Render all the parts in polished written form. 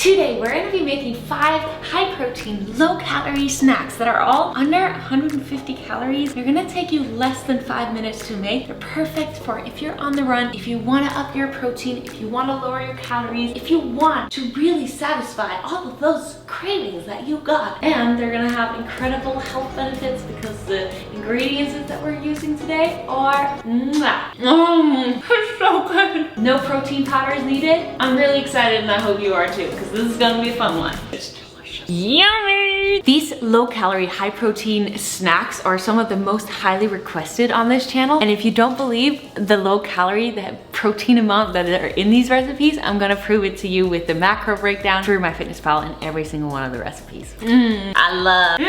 Today, we're gonna be making 5 high-protein, low-calorie snacks that are all under 150 calories. They're gonna take you less than 5 minutes to make. They're perfect for if you're on the run, if you wanna up your protein, if you wanna lower your calories, if you want to really satisfy all of those cravings that you got. And they're gonna have incredible health benefits because the ingredients that we're using today are it's so good. No protein powders needed. I'm really excited and I hope you are too because this is gonna be a fun one. It's delicious. Yummy! These low-calorie, high-protein snacks are some of the most highly requested on this channel. And if you don't believe the low-calorie, the protein amount that are in these recipes, I'm gonna prove it to you with the macro breakdown through MyFitnessPal and every single one of the recipes. I love.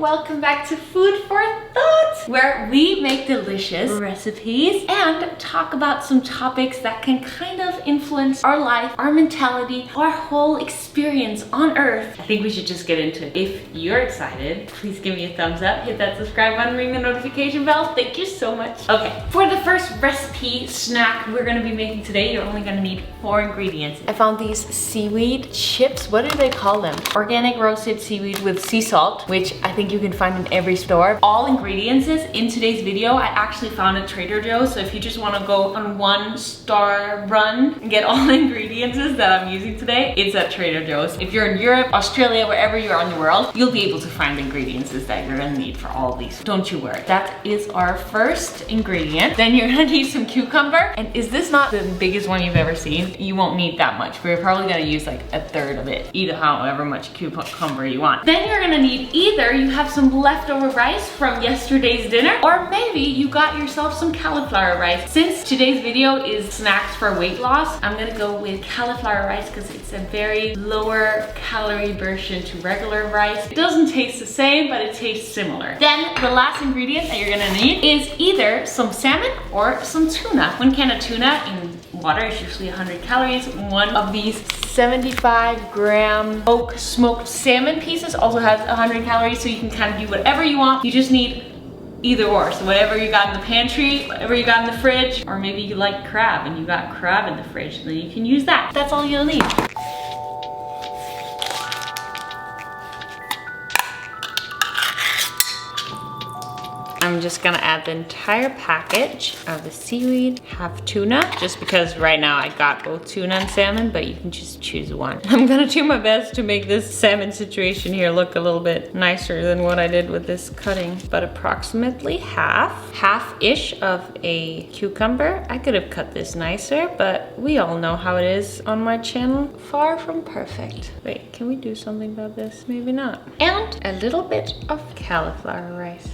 Welcome back to Food for Thought, where we make delicious recipes and talk about some topics that can kind of influence our life, our mentality, our whole experience on Earth. I think we should just get into it. If you're excited, please give me a thumbs up, hit that subscribe button, ring the notification bell. Thank you so much. Okay, for the first recipe snack we're gonna be making today, you're only gonna need 4 ingredients. I found these seaweed chips. What do they call them? Organic roasted seaweed with sea salt, which I think you can find in every store. All ingredients in today's video I actually found at Trader Joe's, so if you just want to go on 1-star run and get all the ingredients that I'm using today, it's at Trader Joe's. If you're in Europe, Australia, wherever you are in the world, you'll be able to find the ingredients that you're gonna need for all of these. Don't you worry. That is our first ingredient. Then you're gonna need some cucumber. And is this not the biggest one you've ever seen? You won't need that much. We're probably gonna use like 1/3 of it. Eat however much cucumber you want. Then you're gonna need either you have some leftover rice from yesterday's dinner, or maybe you got yourself some cauliflower rice. Since today's video is snacks for weight loss, I'm gonna go with cauliflower rice because it's a very lower calorie version to regular rice. It doesn't taste the same, but it tastes similar. Then the last ingredient that you're gonna need is either some salmon or some tuna. 1 can of tuna in water is usually 100 calories. One of these 75-gram oak smoked salmon pieces also has 100 calories, so you can kind of do whatever you want. You just need either or. So whatever you got in the pantry, whatever you got in the fridge, or maybe you like crab and you got crab in the fridge, then you can use that. That's all you'll need. I'm just gonna add the entire package of the seaweed, half tuna, just because right now I got both tuna and salmon, but you can just choose one. I'm gonna do my best to make this salmon situation here look a little bit nicer than what I did with this cutting, but approximately half-ish of a cucumber. I could have cut this nicer, but we all know how it is on my channel. Far from perfect. Wait, can we do something about this? Maybe not. And a little bit of cauliflower rice.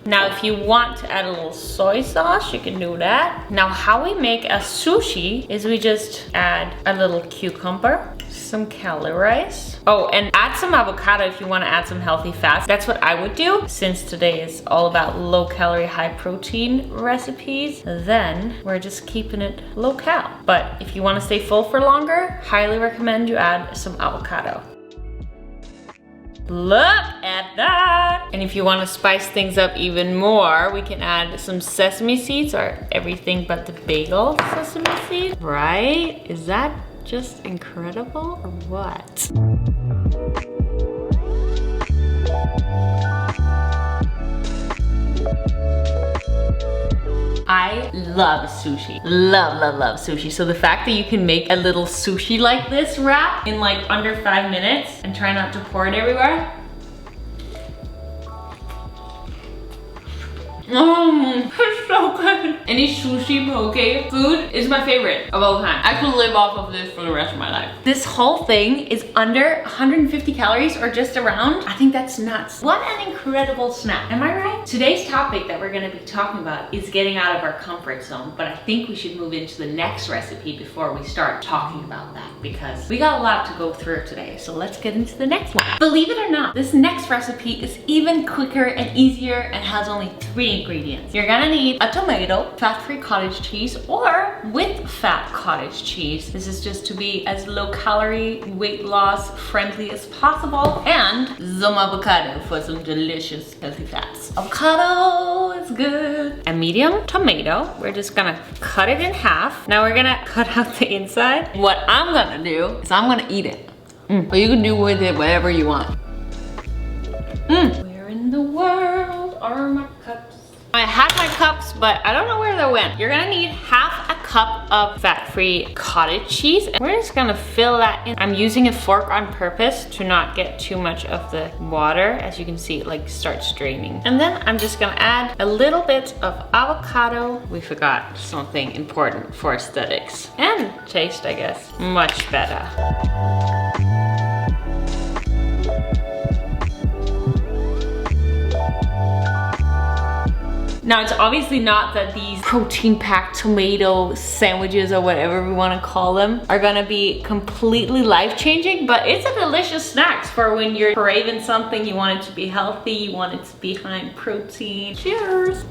Now, if you want to add a little soy sauce, you can do that. Now, how we make a sushi is we just add a little cucumber, some cauli rice. Oh, and add some avocado if you want to add some healthy fats. That's what I would do. Since today is all about low calorie, high protein recipes, then we're just keeping it low cal. But if you want to stay full for longer, highly recommend you add some avocado. Look at that! And if you want to spice things up even more, we can add some sesame seeds, or everything but the bagel sesame seed. Right? Is that just incredible or what? I love sushi. Love sushi. So the fact that you can make a little sushi like this wrap in like under 5 minutes and try not to pour it everywhere. It's so good. Any sushi poke food is my favorite of all time. I could live off of this for the rest of my life. This whole thing is under 150 calories or just around. I think that's nuts. What an incredible snack. Am I right? Today's topic that we're gonna be talking about is getting out of our comfort zone, but I think we should move into the next recipe before we start talking about that because we got a lot to go through today. So let's get into the next one. Believe it or not, this next recipe is even quicker and easier and has only 3 key ingredients. You're gonna need a tomato, fat-free cottage cheese, or with fat cottage cheese. This is just to be as low calorie, weight loss friendly as possible, and some avocado for some delicious healthy fats. Avocado is good. A medium tomato. We're just gonna cut it in half. Now we're gonna cut out the inside. What I'm gonna do is I'm gonna eat it. But you can do with it whatever you want. Where in the world are my cups? I had my cups, but I don't know where they went. You're gonna need half a cup of fat-free cottage cheese. We're just gonna fill that in. I'm using a fork on purpose to not get too much of the water. As you can see, it like starts draining. And then I'm just gonna add a little bit of avocado. We forgot something important for aesthetics and taste, I guess. Much better. Now, it's obviously not that these protein-packed tomato sandwiches or whatever we want to call them are gonna be completely life-changing, but it's a delicious snack for when you're craving something, you want it to be healthy, you want it to be high in protein. Cheers!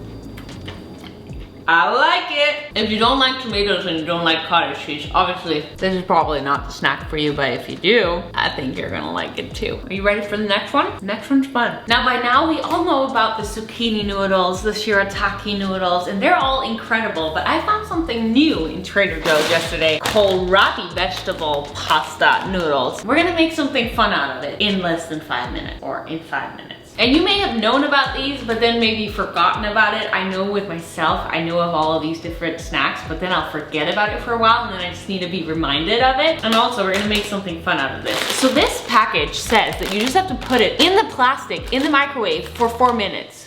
I like it. If you don't like tomatoes and you don't like cottage cheese, obviously this is probably not the snack for you, but if you do, I think you're gonna like it too. Are you ready for the next one? The next one's fun. Now by now we all know about the zucchini noodles, the shirataki noodles, and they're all incredible, but I found something new in Trader Joe's yesterday, kohlrabi vegetable pasta noodles. We're gonna make something fun out of it in less than 5 minutes, or in 5 minutes. And you may have known about these, but then maybe forgotten about it. I know with myself, I know of all of these different snacks, but then I'll forget about it for a while, and then I just need to be reminded of it. And also, we're gonna make something fun out of this. So this package says that you just have to put it in the plastic, in the microwave for 4 minutes.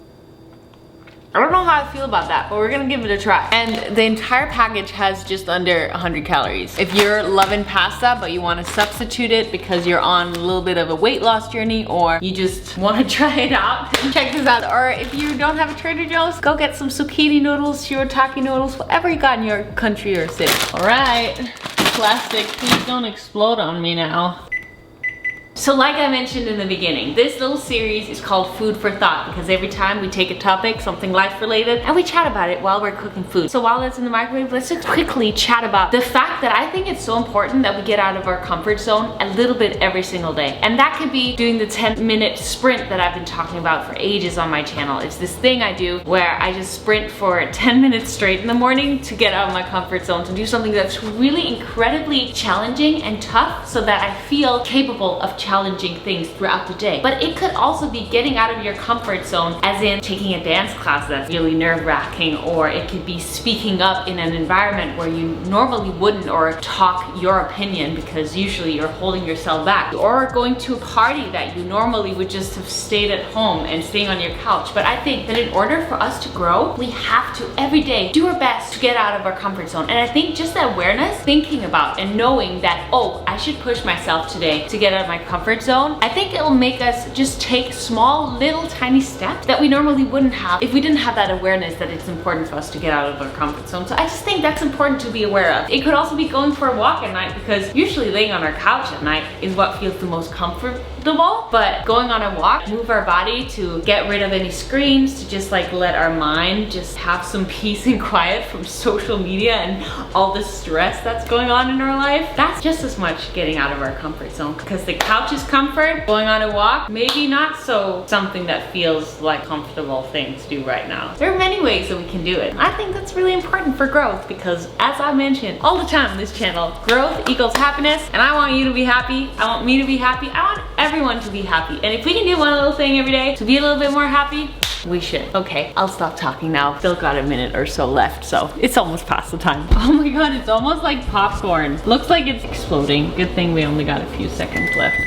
I don't know how I feel about that, but we're gonna give it a try. And the entire package has just under 100 calories. If you're loving pasta, but you wanna substitute it because you're on a little bit of a weight loss journey, or you just wanna try it out, check this out. Or if you don't have a Trader Joe's, go get some zucchini noodles, shirataki noodles, whatever you got in your country or city. All right, plastic, please don't explode on me now. So like I mentioned in the beginning, this little series is called Food for Thought because every time we take a topic, something life related, and we chat about it while we're cooking food. So while it's in the microwave, let's just quickly chat about the fact that I think it's so important that we get out of our comfort zone a little bit every single day. And that could be doing the 10-minute sprint that I've been talking about for ages on my channel. It's this thing I do where I just sprint for 10 minutes straight in the morning to get out of my comfort zone, to do something that's really incredibly challenging and tough so that I feel capable of challenging things throughout the day. But it could also be getting out of your comfort zone, as in taking a dance class that's really nerve-wracking, or it could be speaking up in an environment where you normally wouldn't, or talk your opinion because usually you're holding yourself back, or going to a party that you normally would just have stayed at home and staying on your couch. But I think that in order for us to grow, we have to every day do our best to get out of our comfort zone. And I think just that awareness, thinking about and knowing that, oh, I should push myself today to get out of my comfort zone, I think it'll make us just take small, little, tiny steps that we normally wouldn't have if we didn't have that awareness that it's important for us to get out of our comfort zone. So I just think that's important to be aware of. It could also be going for a walk at night, because usually laying on our couch at night is what feels the most comfortable, but going on a walk, move our body to get rid of any screens, to just like let our mind just have some peace and quiet from social media and all the stress that's going on in our life. That's just as much getting out of our comfort zone, because the couch is comfort, going on a walk, maybe not so something that feels like comfortable thing to do right now. There are many ways that we can do it. I think that's really important for growth, because as I mentioned all the time on this channel, growth equals happiness, and I want you to be happy. I want me to be happy. I want everyone to be happy. And if we can do one little thing every day to be a little bit more happy, we should. Okay, I'll stop talking now. Still got a minute or so left, so it's almost past the time. Oh my god, it's almost like popcorn. Looks like it's exploding. Good thing we only got a few seconds left.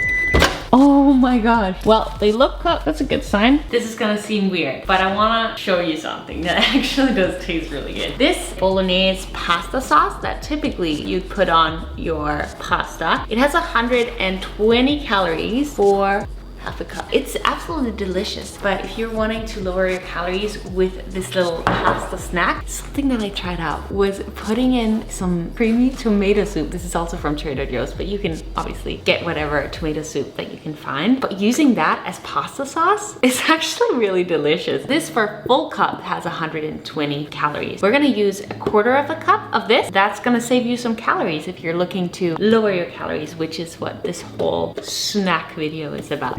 Oh my god. Well, they look cooked. That's a good sign. This is gonna seem weird, but I wanna show you something that actually does taste really good. This bolognese pasta sauce that typically you'd put on your pasta, it has 120 calories for half a cup. It's absolutely delicious, but if you're wanting to lower your calories with this little pasta snack, something that I tried out was putting in some creamy tomato soup. This is also from Trader Joe's, but you can obviously get whatever tomato soup that you can find. But using that as pasta sauce is actually really delicious. This for a full cup has 120 calories. We're gonna use a quarter of a cup of this. That's gonna save you some calories if you're looking to lower your calories, which is what this whole snack video is about.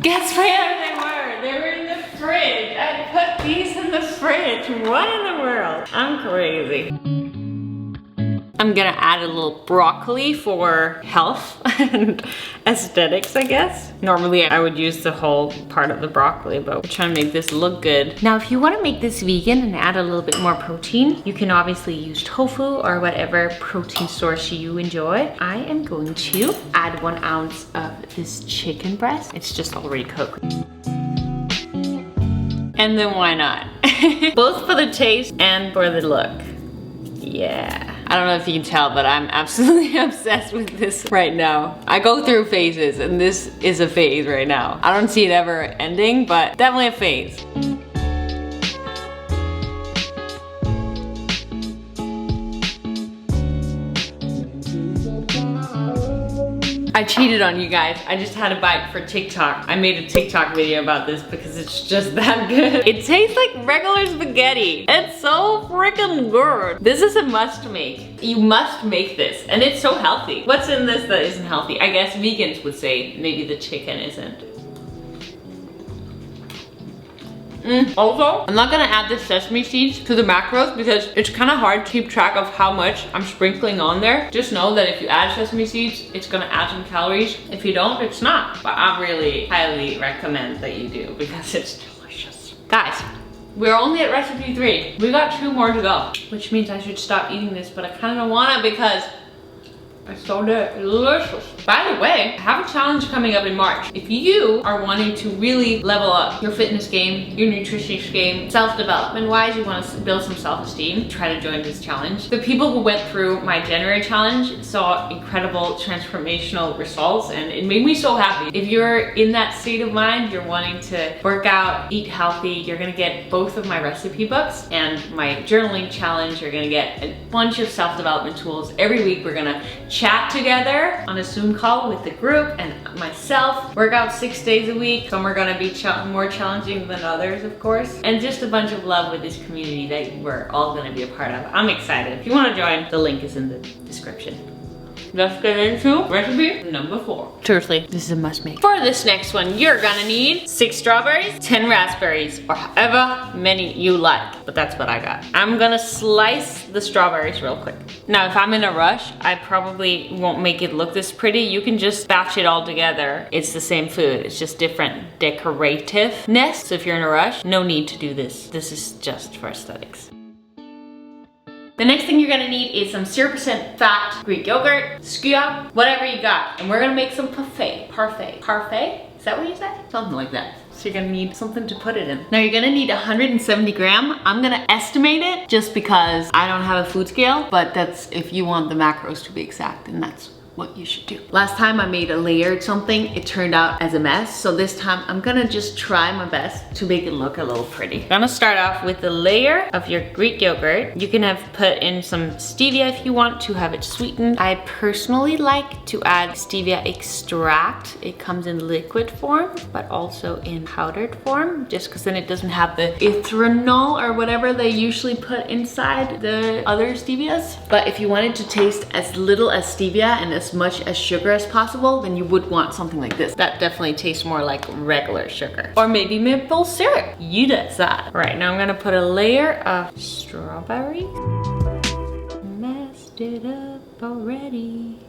Guess where they were? They were in the fridge. I put these in the fridge. What in the world? I'm crazy. I'm gonna add a little broccoli for health and aesthetics, I guess. Normally I would use the whole part of the broccoli, but we're trying to make this look good. Now, if you wanna make this vegan and add a little bit more protein, you can obviously use tofu or whatever protein source you enjoy. I am going to add 1 ounce of this chicken breast. It's just already cooked. And then why not? Both for the taste and for the look. Yeah. I don't know if you can tell, but I'm absolutely obsessed with this right now. I go through phases, and this is a phase right now. I don't see it ever ending, but definitely a phase. I cheated on you guys. I just had a bite for TikTok. I made a TikTok video about this because it's just that good. It tastes like regular spaghetti. It's so freaking good. This is a must make. You must make this, and it's so healthy. What's in this that isn't healthy? I guess vegans would say maybe the chicken isn't. Also, I'm not gonna add the sesame seeds to the macros because it's kind of hard to keep track of how much I'm sprinkling on there. Just know that if you add sesame seeds, it's gonna add some calories. If you don't, it's not. But I really highly recommend that you do because it's delicious. Guys, we're only at recipe 3. We got 2 more to go, which means I should stop eating this, but I kind of don't want to because it's so delicious. By the way, I have a challenge coming up in March. If you are wanting to really level up your fitness game, your nutrition game, self-development wise, you want to build some self-esteem, try to join this challenge. The people who went through my January challenge saw incredible transformational results, and it made me so happy. If you're in that state of mind, you're wanting to work out, eat healthy, you're gonna get both of my recipe books and my journaling challenge. You're gonna get a bunch of self-development tools. Every week we're gonna chat together on a Zoom call with the group and myself. Work out 6 days a week. Some are gonna be more challenging than others, of course. And just a bunch of love with this community that we're all gonna be a part of. I'm excited. If you wanna join, the link is in the description. Let's get into recipe number 4. Seriously, this is a must make. For this next one, you're gonna need 6 strawberries, 10 raspberries, or however many you like. But that's what I got. I'm gonna slice the strawberries real quick. Now, if I'm in a rush, I probably won't make it look this pretty. You can just batch it all together. It's the same food, it's just different decorativeness. So if you're in a rush, no need to do this. This is just for aesthetics. The next thing you're gonna need is some 0% fat Greek yogurt, skyr, whatever you got. And we're gonna make some parfait. Parfait? Is that what you said? Something like that. So you're gonna need something to put it in. Now you're gonna need 170 gram. I'm gonna estimate it just because I don't have a food scale, but that's if you want the macros to be exact, and that's what you should do. Last time I made a layered something, it turned out as a mess. So this time I'm gonna just try my best to make it look a little pretty. I'm gonna start off with the layer of your Greek yogurt. You can have put in some stevia if you want to have it sweetened. I personally like to add stevia extract. It comes in liquid form, but also in powdered form, just because then it doesn't have the ethanol or whatever they usually put inside the other stevias. But if you wanted to taste as little as stevia and as much as sugar as possible, then you would want something like this. That definitely tastes more like regular sugar. Or maybe maple syrup. You decide. Right, now I'm gonna put a layer of strawberry. Messed it up already.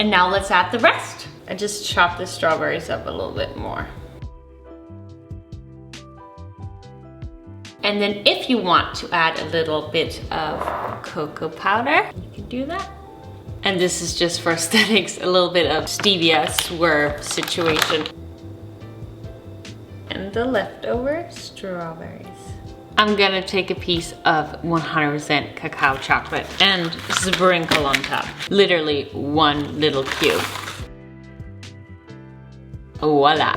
And now let's add the rest. I just chopped the strawberries up a little bit more. And then if you want to add a little bit of cocoa powder, you can do that. And this is just for aesthetics, a little bit of stevia swerve situation. And the leftover strawberries. I'm gonna take a piece of 100% cacao chocolate and sprinkle on top. Literally one little cube. Voila.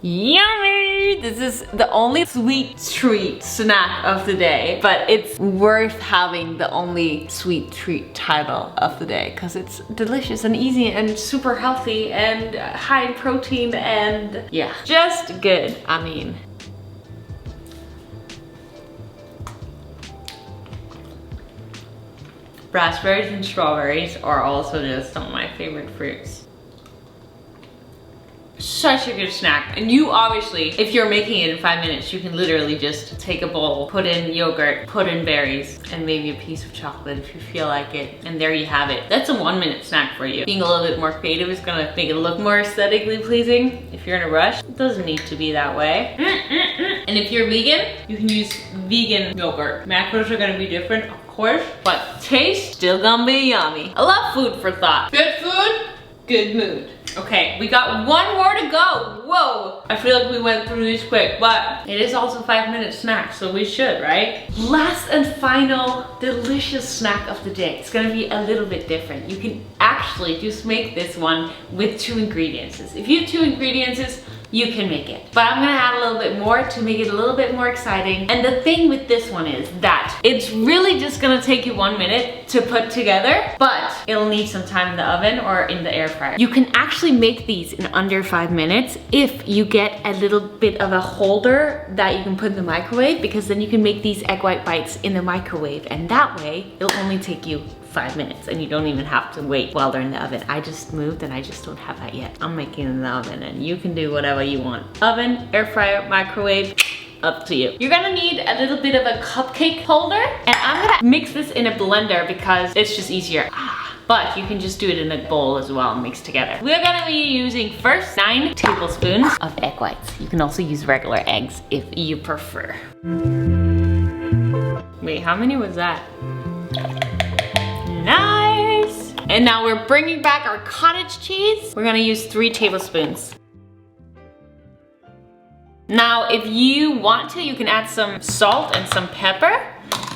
Yummy! This is the only sweet treat snack of the day, but it's worth having the only sweet treat title of the day because it's delicious and easy and super healthy and high in protein and yeah, just good. I mean, raspberries and strawberries are also just some of my favorite fruits. Such a good snack. And you obviously, if you're making it in 5 minutes, you can literally just take a bowl, put in yogurt, put in berries, and maybe a piece of chocolate if you feel like it. And there you have it. That's a 1-minute snack for you. Being a little bit more creative is gonna make it look more aesthetically pleasing. If you're in a rush, it doesn't need to be that way. And if you're vegan, you can use vegan yogurt. Macros are gonna be different, of course, but taste still gonna be yummy. I love food for thought. Good food, good mood. Okay, we got one more to go. Whoa, I feel like we went through this quick, but it is also 5-minute snack, so we should, right? Last and final delicious snack of the day. It's gonna be a little bit different. You can actually just make this one with 2 ingredients. If you have 2 ingredients, you can make it. But I'm gonna add a little bit more to make it a little bit more exciting. And the thing with this one is that it's really just gonna take you 1 minute to put together, but it'll need some time in the oven or in the air fryer. You can actually make these in under 5 minutes if you get a little bit of a holder that you can put in the microwave, because then you can make these egg white bites in the microwave, and that way it'll only take you 5 minutes and you don't even have to wait while they're in the oven. I just moved and I just don't have that yet. I'm making it in the oven and you can do whatever you want. Oven, air fryer, microwave, up to you. You're gonna need a little bit of a cupcake holder, and I'm gonna mix this in a blender because it's just easier. But you can just do it in a bowl as well and mix together. We're gonna be using first 9 tablespoons of egg whites. You can also use regular eggs if you prefer. Wait, how many was that? Nice! And now we're bringing back our cottage cheese. We're gonna use 3 tablespoons. Now, if you want to, you can add some salt and some pepper.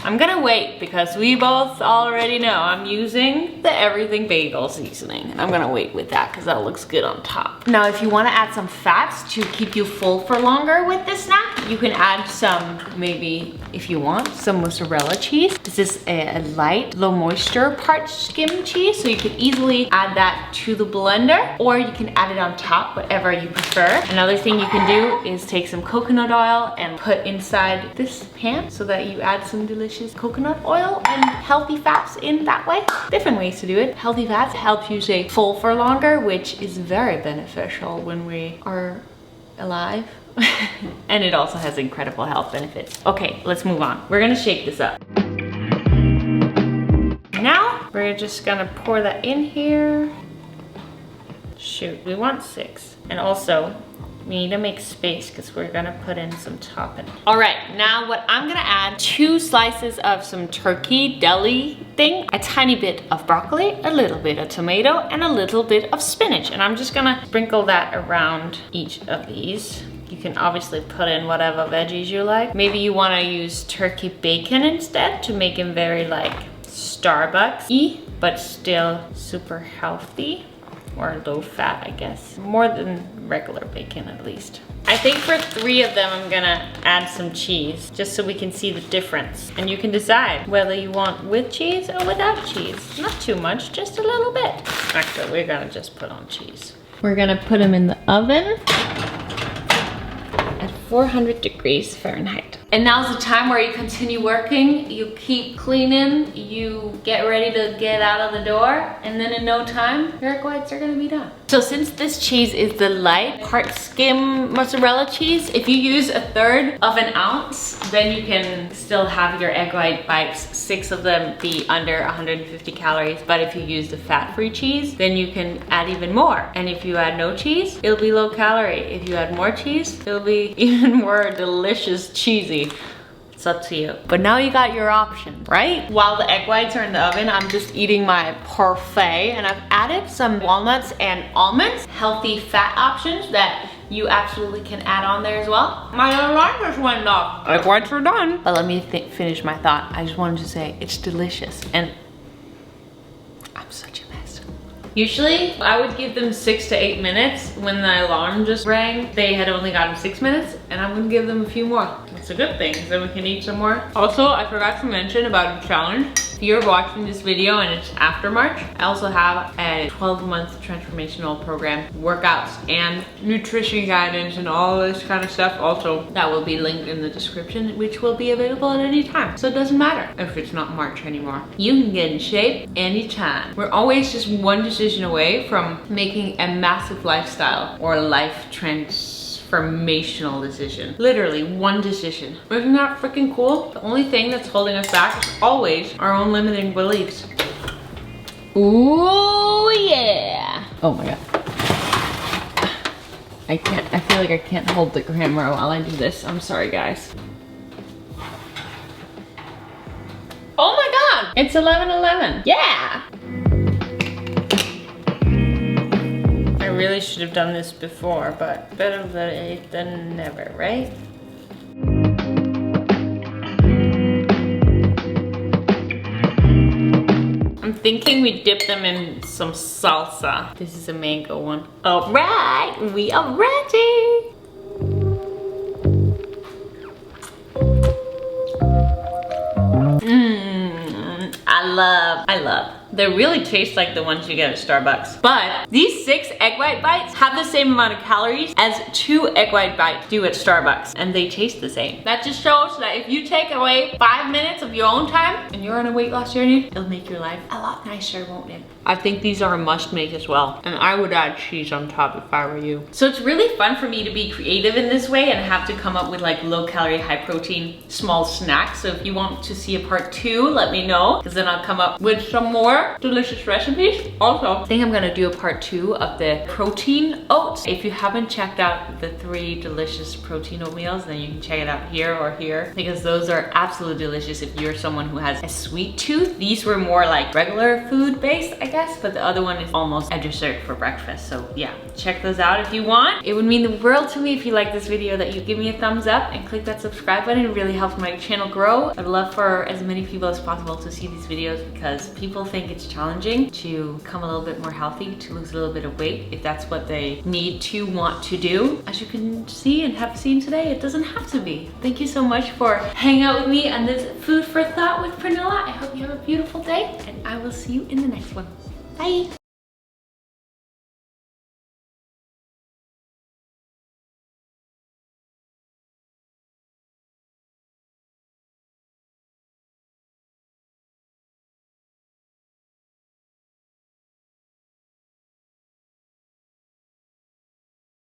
I'm gonna wait because we both already know I'm using the everything bagel seasoning. I'm gonna wait with that because that looks good on top. Now, if you wanna add some fats to keep you full for longer with this snack, you can add some, maybe if you want, some mozzarella cheese. This is a light, low moisture parched skim cheese, so you can easily add that to the blender, or you can add it on top, whatever you prefer. Another thing you can do is take some coconut oil and put inside this pan so that you add some delicious coconut oil and healthy fats in that way. Different ways to do it. Healthy fats help you stay full for longer, which is very beneficial when we are alive. And it also has incredible health benefits. Okay, let's move on. We're gonna shake this up. Now, we're just gonna pour that in here. Shoot, we want 6. And also, we need to make space because we're gonna put in some topping. All right, now what I'm gonna add, 2 slices of some turkey deli thing, a tiny bit of broccoli, a little bit of tomato, and a little bit of spinach. And I'm just gonna sprinkle that around each of these. You can obviously put in whatever veggies you like. Maybe you wanna use turkey bacon instead to make them very like Starbucks-y, but still super healthy. Or low fat, I guess. More than regular bacon, at least. I think for 3 of them, I'm gonna add some cheese, just so we can see the difference. And you can decide whether you want with cheese or without cheese. Not too much, just a little bit. Actually, we're gonna just put on cheese. We're gonna put them in the oven at 400 degrees Fahrenheit. And now's the time where you continue working, you keep cleaning, you get ready to get out of the door, and then in no time, your egg whites are gonna be done. So since this cheese is the light part skim mozzarella cheese, if you use 1/3 of an ounce, then you can still have your egg white bites, 6 of them be under 150 calories. But if you use the fat-free cheese, then you can add even more. And if you add no cheese, it'll be low calorie. If you add more cheese, it'll be even more delicious cheesy. It's up to you. But now you got your options, right? While the egg whites are in the oven, I'm just eating my Parfait, and I've added some walnuts and almonds, healthy fat options that you absolutely can add on there as well. My alarm just went off. Egg whites are done. But let me finish my thought. I just wanted to say it's delicious, and I'm such a mess. Usually, I would give them 6 to 8 minutes. When the alarm just rang, they had only gotten 6 minutes, and I'm gonna give them a few more. It's a good thing, so we can eat some more. Also, I forgot to mention about a challenge. If you're watching this video and it's after March, I also have a 12-month transformational program, workouts and nutrition guidance and all this kind of stuff. Also, that will be linked in the description, which will be available at any time. So it doesn't matter if it's not March anymore. You can get in shape anytime. We're always just one decision away from making a massive lifestyle or life transformational decision. Literally one decision. Isn't that freaking cool? The only thing that's holding us back is always our own limiting beliefs. Ooh, yeah. Oh my God. I feel like I can't hold the camera while I do this. I'm sorry, guys. Oh my God, it's 11:11. Yeah. I really should have done this before, but better late than never, right? I'm thinking we dip them in some salsa. This is a mango one. All right, we are ready. I love. They really taste like the ones you get at Starbucks. But these 6 egg white bites have the same amount of calories as 2 egg white bites do at Starbucks, and they taste the same. That just shows that if you take away 5 minutes of your own time and you're on a weight loss journey, it'll make your life a lot nicer, won't it? I think these are a must make as well. And I would add cheese on top if I were you. So it's really fun for me to be creative in this way and have to come up with like low calorie, high protein, small snacks. So if you want to see a part 2, let me know, because then I'll come up with some more delicious recipes. Also, I think I'm gonna do a part 2 of the protein oats. If you haven't checked out the 3 delicious protein oatmeals, then you can check it out here or here, because those are absolutely delicious if you're someone who has a sweet tooth. These were more like regular food based, I guess, but the other one is almost a dessert for breakfast. So yeah, check those out if you want. It would mean the world to me if you like this video that you give me a thumbs up and click that subscribe button. It really helps my channel grow. I'd love for as many people as possible to see these videos, because people think it's challenging to become a little bit more healthy, to lose a little bit of weight, if that's what they need to want to do. As you can see and have seen today, it doesn't have to be. Thank you so much for hanging out with me on this Food for Thought with Pernilla. I hope you have a beautiful day, and I will see you in the next one. Bye.